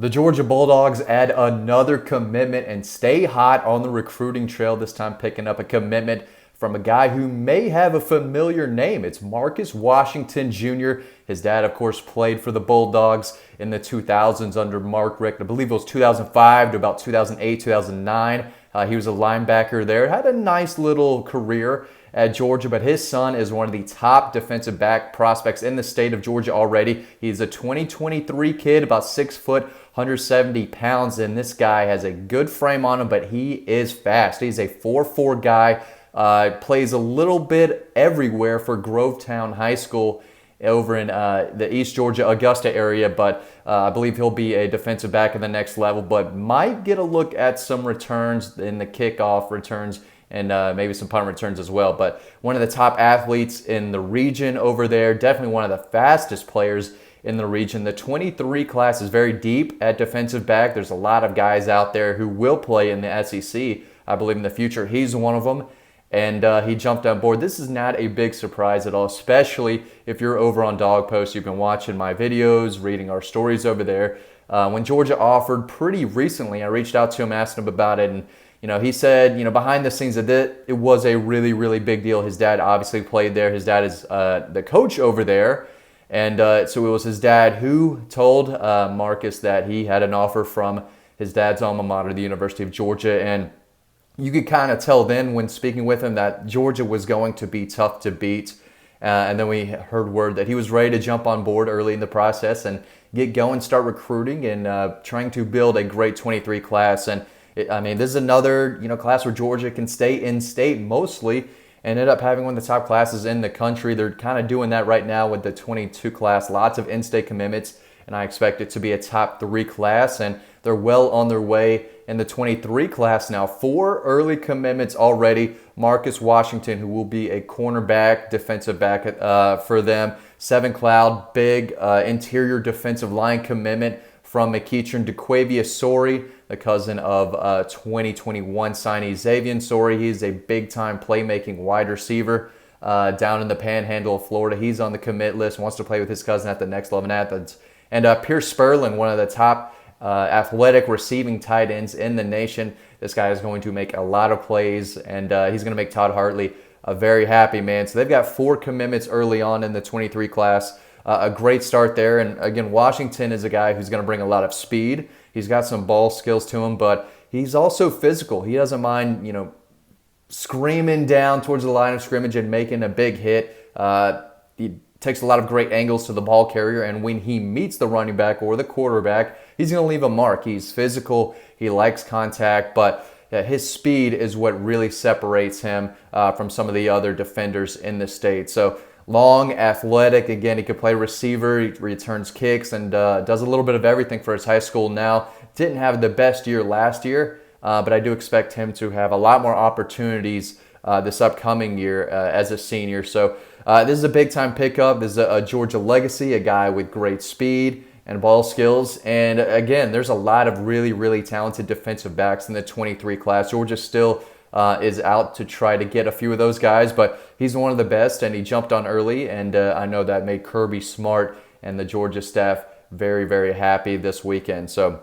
The Georgia Bulldogs add another commitment and stay hot on the recruiting trail, this time picking up a commitment from a guy who may have a familiar name. It's Marcus Washington Jr. His dad, of course, played for the Bulldogs in the 2000s under Mark Richt. I believe it was 2005 to about 2008, 2009. He was a linebacker there. Had a nice little career at Georgia, but his son is one of the top defensive back prospects in the state of Georgia already. He's a 2023 kid, about 6 foot, 170 pounds, and this guy has a good frame on him, but he is fast. He's a 4'4" guy, plays a little bit everywhere for Grovetown High School over in the East Georgia, Augusta area, but I believe he'll be a defensive back at the next level, but might get a look at some returns in the kickoff returns and maybe some punt returns as well. But one of the top athletes in the region over there, definitely one of the fastest players in the region. The 23 class is very deep at defensive back. There's a lot of guys out there who will play in the SEC, I believe, in the future. He's one of them, and he jumped on board. This is not a big surprise at all, especially if you're over on Dawg Post. You've been watching my videos, reading our stories over there. When Georgia offered pretty recently, I reached out to him, asked him about it, and he said, behind the scenes that it was a really, really big deal. His dad obviously played there. His dad is the coach over there. And so it was his dad who told Marcus that he had an offer from his dad's alma mater, the University of Georgia. And you could kind of tell then when speaking with him that Georgia was going to be tough to beat. And then we heard word that he was ready to jump on board early in the process and get going, start recruiting, and trying to build a great 23 class. And this is another class where Georgia can stay in state mostly and end up having one of the top classes in the country. They're kind of doing that right now with the 22 class. Lots of in-state commitments, and I expect it to be a top 3 class. And they're well on their way in the 23 class now. 4 early commitments already. Marcus Washington, who will be a cornerback, defensive back for them. 7 Cloud, big interior defensive line commitment from McEachern. DeQuavia Sori, the cousin of 2021 signee Xavier Sori. He's a big-time playmaking wide receiver down in the panhandle of Florida. He's on the commit list, wants to play with his cousin at the next level in Athens. And Pierce Sperlin, one of the top athletic receiving tight ends in the nation. This guy is going to make a lot of plays, and he's going to make Todd Hartley a very happy man. So they've got 4 commitments early on in the 23 class. A great start there. And again, Washington is a guy who's going to bring a lot of speed. He's got some ball skills to him, but he's also physical. He doesn't mind, screaming down towards the line of scrimmage and making a big hit. He takes a lot of great angles to the ball carrier, and when he meets the running back or the quarterback, he's going to leave a mark. He's physical. He likes contact, but his speed is what really separates him from some of the other defenders in the state. So long, athletic. Again, he could play receiver. He returns kicks and does a little bit of everything for his high school now. Didn't have the best year last year, but I do expect him to have a lot more opportunities this upcoming year as a senior. So this is a big-time pickup. This is a Georgia legacy, a guy with great speed and ball skills. And again, there's a lot of really, really talented defensive backs in the 23 class. Georgia still is out to try to get a few of those guys, but he's one of the best, and he jumped on early, and I know that made Kirby Smart and the Georgia staff very, very happy this weekend. So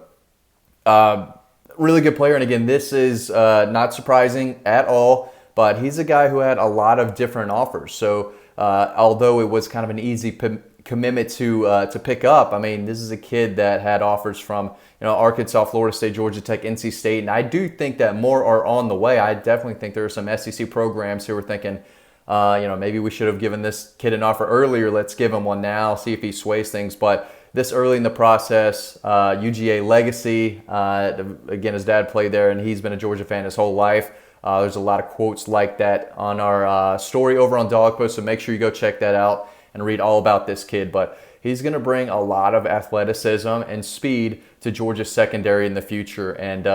really good player, and again, this is not surprising at all, but he's a guy who had a lot of different offers. So although it was kind of an easy commitment to pick up, this is a kid that had offers from Arkansas, Florida State, Georgia Tech, NC State, and I do think that more are on the way. I definitely think there are some SEC programs who are thinking, maybe we should have given this kid an offer earlier. Let's give him one now, see if he sways things. But this early in the process, UGA legacy. Again, his dad played there, and he's been a Georgia fan his whole life. There's a lot of quotes like that on our story over on Dawg Post, so make sure you go check that out and read all about this kid. But he's going to bring a lot of athleticism and speed to Georgia's secondary in the future. And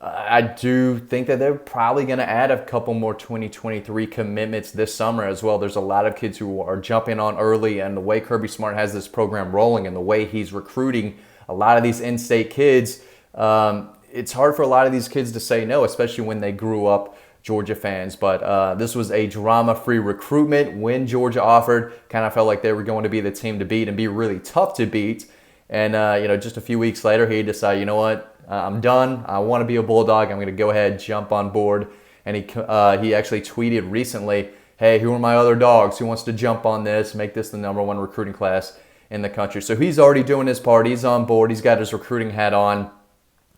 I do think that they're probably going to add a couple more 2023 commitments this summer as well. There's a lot of kids who are jumping on early, and the way Kirby Smart has this program rolling and the way he's recruiting a lot of these in-state kids, it's hard for a lot of these kids to say no, especially when they grew up Georgia fans. But this was a drama-free recruitment. When Georgia offered, kind of felt like they were going to be the team to beat and be really tough to beat. And just a few weeks later, he decided, you know what, I'm done. I want to be a Bulldog. I'm going to go ahead, jump on board. And he actually tweeted recently, hey, who are my other dogs? Who wants to jump on this, make this the #1 recruiting class in the country? So he's already doing his part. He's on board. He's got his recruiting hat on.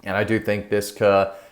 And I do think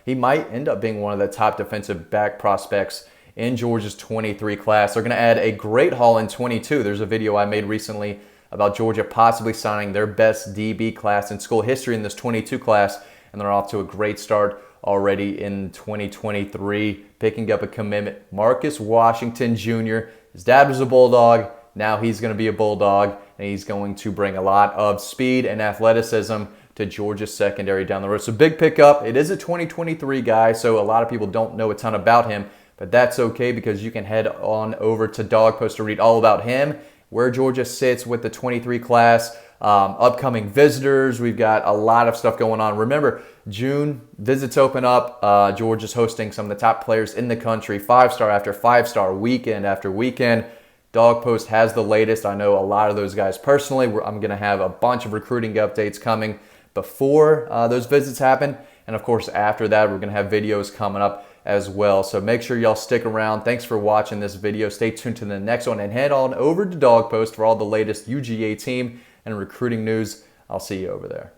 he might end up being one of the top defensive back prospects in Georgia's 23 class. They're going to add a great haul in 22. There's a video I made recently about Georgia possibly signing their best DB class in school history in this 22 class. And they're off to a great start already in 2023, picking up a commitment. Marcus Washington Jr. His dad was a Bulldog. Now he's going to be a Bulldog, and he's going to bring a lot of speed and athleticism to Georgia's secondary down the road. So big pickup. It is a 2023 guy, so a lot of people don't know a ton about him, but that's okay because you can head on over to Dawg Post to read all about him, where Georgia sits with the 23 class, upcoming visitors. We've got a lot of stuff going on. Remember, June, visits open up. Georgia's hosting some of the top players in the country, 5-star after 5-star, weekend after weekend. Dawg Post has the latest. I know a lot of those guys personally. I'm going to have a bunch of recruiting updates coming before those visits happen. And of course, after that, we're going to have videos coming up as well. So make sure y'all stick around. Thanks for watching this video. Stay tuned to the next one and head on over to Dawg Post for all the latest UGA team and recruiting news. I'll see you over there.